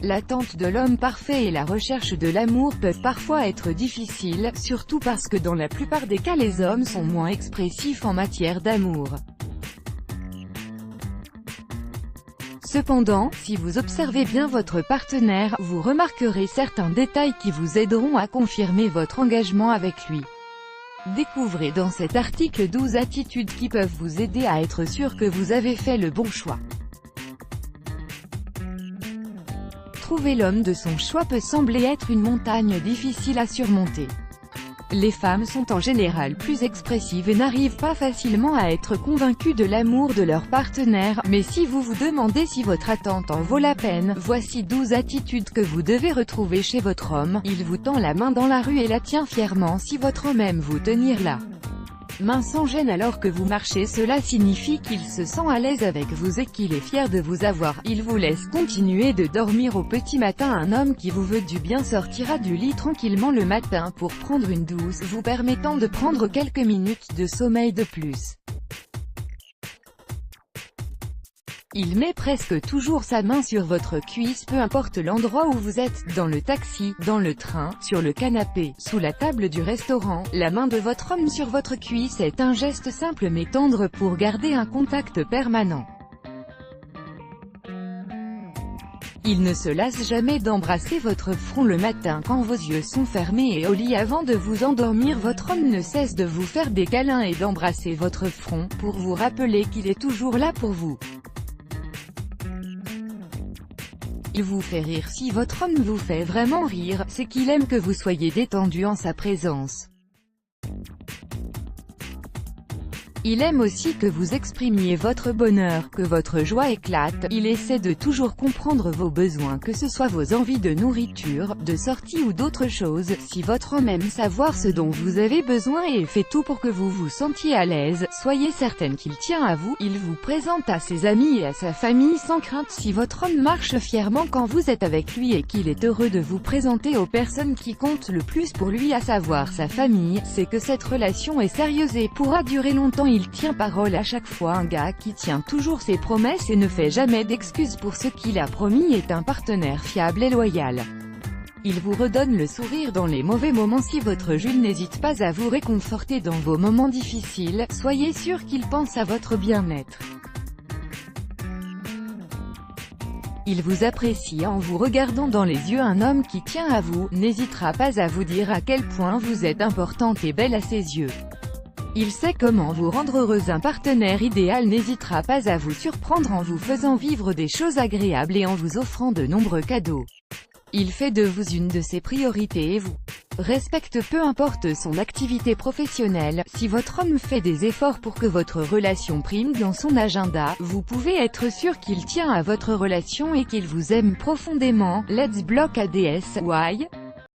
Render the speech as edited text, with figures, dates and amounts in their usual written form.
L'attente de l'homme parfait et la recherche de l'amour peuvent parfois être difficiles, surtout parce que dans la plupart des cas les hommes sont moins expressifs en matière d'amour. Cependant, si vous observez bien votre partenaire, vous remarquerez certains détails qui vous aideront à confirmer votre engagement avec lui. Découvrez dans cet article 12 attitudes qui peuvent vous aider à être sûr que vous avez fait le bon choix. Trouver l'homme de son choix peut sembler être une montagne difficile à surmonter. Les femmes sont en général plus expressives et n'arrivent pas facilement à être convaincues de l'amour de leur partenaire, mais si vous vous demandez si votre attente en vaut la peine, voici 12 attitudes que vous devez retrouver chez votre homme. Il vous tend la main dans la rue et la tient fièrement si votre homme aime vous tenir la main sans gêne alors que vous marchez, cela signifie qu'il se sent à l'aise avec vous et qu'il est fier de vous avoir. Il vous laisse continuer de dormir au petit matin. Un homme qui vous veut du bien sortira du lit tranquillement le matin pour prendre une douce, vous permettant de prendre quelques minutes de sommeil de plus. Il met presque toujours sa main sur votre cuisse peu importe l'endroit où vous êtes, dans le taxi, dans le train, sur le canapé, sous la table du restaurant. La main de votre homme sur votre cuisse est un geste simple mais tendre pour garder un contact permanent. Il ne se lasse jamais d'embrasser votre front le matin quand vos yeux sont fermés et au lit avant de vous endormir. Votre homme ne cesse de vous faire des câlins et d'embrasser votre front, pour vous rappeler qu'il est toujours là pour vous. Il vous fait rire. Si votre homme vous fait vraiment rire, c'est qu'il aime que vous soyez détendu en sa présence. Il aime aussi que vous exprimiez votre bonheur, que votre joie éclate. Il essaie de toujours comprendre vos besoins, que ce soit vos envies de nourriture, de sortie ou d'autres choses. Si votre homme aime savoir ce dont vous avez besoin et fait tout pour que vous vous sentiez à l'aise, soyez certaine qu'il tient à vous. Il vous présente à ses amis et à sa famille sans crainte. Si votre homme marche fièrement quand vous êtes avec lui et qu'il est heureux de vous présenter aux personnes qui comptent le plus pour lui, à savoir sa famille, c'est que cette relation est sérieuse et pourra durer longtemps. Il tient parole à chaque fois. Un gars qui tient toujours ses promesses et ne fait jamais d'excuses pour ce qu'il a promis est un partenaire fiable et loyal. Il vous redonne le sourire dans les mauvais moments. Si votre Jules n'hésite pas à vous réconforter dans vos moments difficiles, soyez sûr qu'il pense à votre bien-être. Il vous apprécie en vous regardant dans les yeux. Un homme qui tient à vous n'hésitera pas à vous dire à quel point vous êtes importante et belle à ses yeux. Il sait comment vous rendre heureuse. Un partenaire idéal n'hésitera pas à vous surprendre en vous faisant vivre des choses agréables et en vous offrant de nombreux cadeaux. Il fait de vous une de ses priorités et vous respecte peu importe son activité professionnelle. Si votre homme fait des efforts pour que votre relation prime dans son agenda, vous pouvez être sûr qu'il tient à votre relation et qu'il vous aime profondément. Let's block ADS. Why?